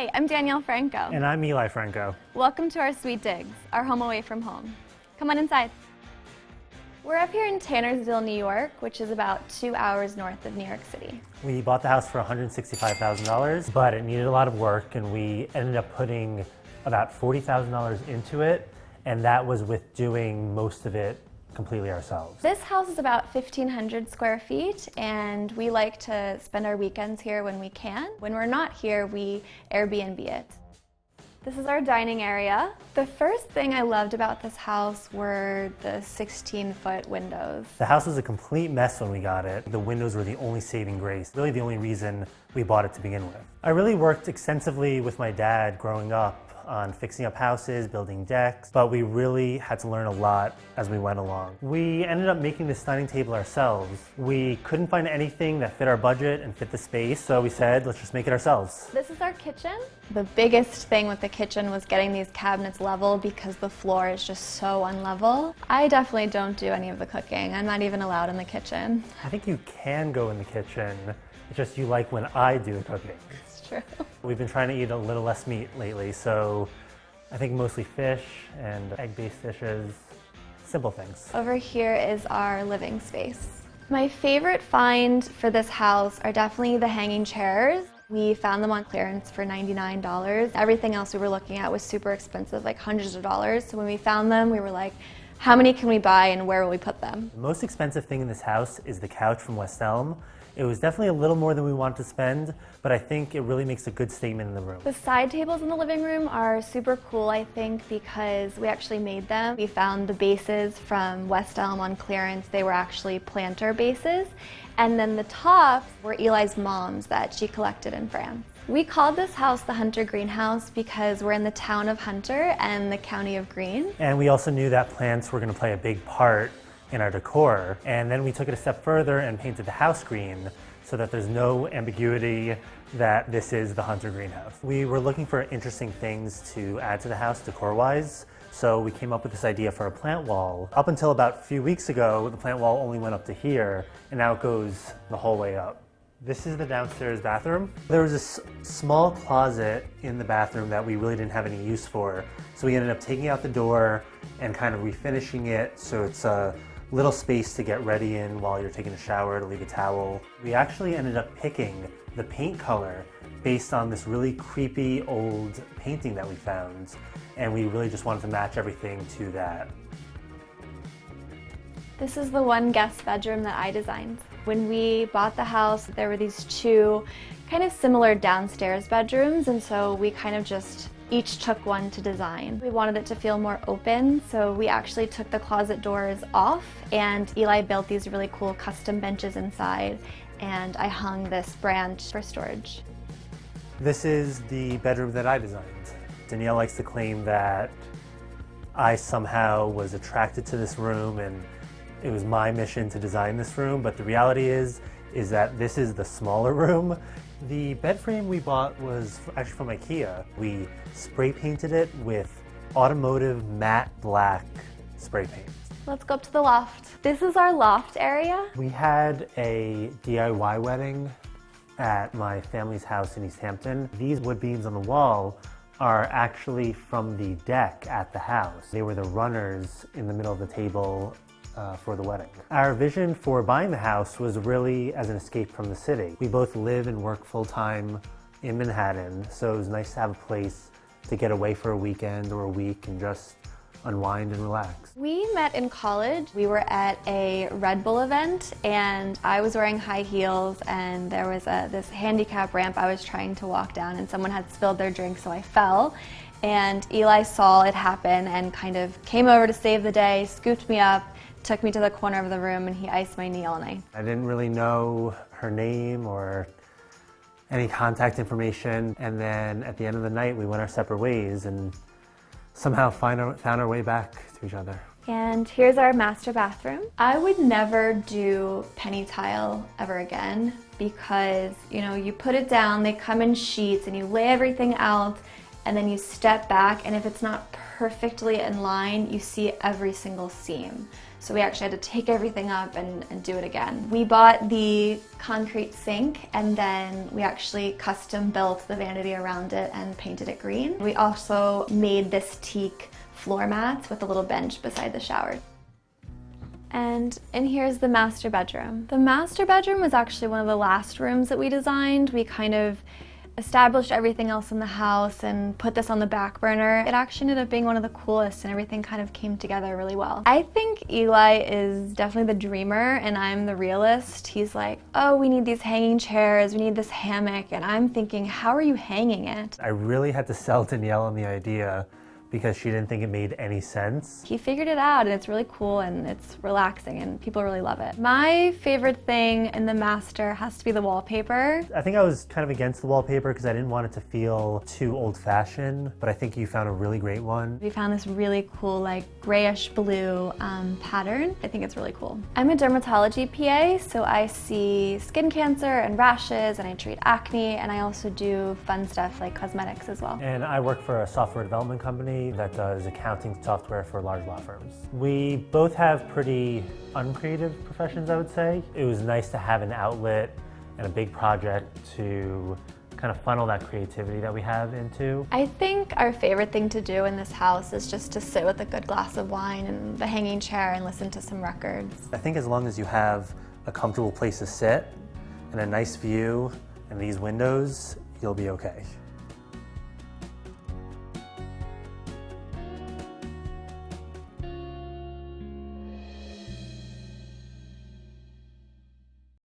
Hi, I'm Danielle Franco. And I'm Eli Franco. Welcome to our Sweet Digs, our home away from home. Come on inside. We're up here in Tannersville, New York, which is about 2 hours north of New York City. We bought the house for $165,000, but it needed a lot of work, and we ended up putting about $40,000 into it, and that was with doing most of it completely ourselves. This house is about 1,500 square feet, and we like to spend our weekends here when we can. When we're not here, we Airbnb it. This is our dining area. The first thing I loved about this house were the 16-foot windows. The house was a complete mess when we got it. The windows were the only saving grace, really the only reason we bought it to begin with. I really worked extensively with my dad growing up on fixing up houses, building decks, but we really had to learn a lot as we went along. We ended up making this dining table ourselves. We couldn't find anything that fit our budget and fit the space, so we said, let's just make it ourselves. This is our kitchen. The biggest thing with the kitchen was getting these cabinets level because the floor is just so unlevel. I definitely don't do any of the cooking. I'm not even allowed in the kitchen. I think you can go in the kitchen, it's just you like when I do the cooking. It's true. We've been trying to eat a little less meat lately, so I think mostly fish and egg-based dishes, simple things. Over here is our living space. My favorite find for this house are definitely the hanging chairs. We found them on clearance for $99. Everything else we were looking at was super expensive, like hundreds of dollars. So when we found them, we were like, how many can we buy and where will we put them? The most expensive thing in this house is the couch from West Elm. It was definitely a little more than we wanted to spend, but I think it really makes a good statement in the room. The side tables in the living room are super cool, I think, because we actually made them. We found the bases from West Elm on clearance. They were actually planter bases. And then the tops were Eli's mom's that she collected in France. We called this house the Hunter Greenhouse because we're in the town of Hunter and the county of Greene. And we also knew that plants were going to play a big part in our decor. And then we took it a step further and painted the house green so that there's no ambiguity that this is the Hunter Greenhouse. We were looking for interesting things to add to the house decor-wise, so we came up with this idea for a plant wall. Up until about a few weeks ago, the plant wall only went up to here, and now it goes the whole way up. This is the downstairs bathroom. There was this small closet in the bathroom that we really didn't have any use for, so we ended up taking out the door and kind of refinishing it so it's a little space to get ready in while you're taking a shower, to leave a towel. We actually ended up picking the paint color based on this really creepy old painting that we found, and we really just wanted to match everything to that. This is the one guest bedroom that I designed. When we bought the house, there were these two kind of similar downstairs bedrooms, and so we kind of just each took one to design. We wanted it to feel more open, so we actually took the closet doors off, and Eli built these really cool custom benches inside, and I hung this branch for storage. This is the bedroom that I designed. Danielle likes to claim that I somehow was attracted to this room and it was my mission to design this room, but the reality is that this is the smaller room. The bed frame we bought was actually from IKEA. We spray painted it with automotive matte black spray paint. Let's go up to the loft. This is our loft area. We had a DIY wedding at my family's house in East Hampton. These wood beams on the wall are actually from the deck at the house. They were the runners in the middle of the table for the wedding. Our vision for buying the house was really as an escape from the city. We both live and work full-time in Manhattan, so it was nice to have a place to get away for a weekend or a week and just unwind and relax. We met in college. We were at a Red Bull event and I was wearing high heels and there was this handicap ramp I was trying to walk down and someone had spilled their drink, so I fell. And Eli saw it happen and kind of came over to save the day, scooped me up, took me to the corner of the room, and he iced my knee all night. I didn't really know her name or any contact information, and then at the end of the night we went our separate ways and somehow found our way back to each other. And here's our master bathroom. I would never do penny tile ever again because, you put it down, they come in sheets, and you lay everything out, and then you step back, and if it's not perfectly in line, you see every single seam. so we actually had to take everything up and do it again. We bought the concrete sink and then we actually custom built the vanity around it and painted it green. We also made this teak floor mats with a little bench beside the shower. And in here's the master bedroom. The master bedroom was actually one of the last rooms that we designed. We kind of established everything else in the house and put this on the back burner. It actually ended up being one of the coolest and everything kind of came together really well. I think Eli is definitely the dreamer and I'm the realist. He's like, oh, we need these hanging chairs, we need this hammock, and I'm thinking, how are you hanging it? I really had to sell Danielle on the idea because she didn't think it made any sense. He figured it out and it's really cool and it's relaxing and people really love it. My favorite thing in the master has to be the wallpaper. I think I was kind of against the wallpaper because I didn't want it to feel too old-fashioned, but I think you found a really great one. We found this really cool like grayish blue pattern. I think it's really cool. I'm a dermatology PA, so I see skin cancer and rashes and I treat acne, and I also do fun stuff like cosmetics as well. And I work for a software development company that does accounting software for large law firms. We both have pretty uncreative professions, I would say. It was nice to have an outlet and a big project to kind of funnel that creativity that we have into. I think our favorite thing to do in this house is just to sit with a good glass of wine and the hanging chair and listen to some records. I think as long as you have a comfortable place to sit and a nice view and these windows, you'll be okay.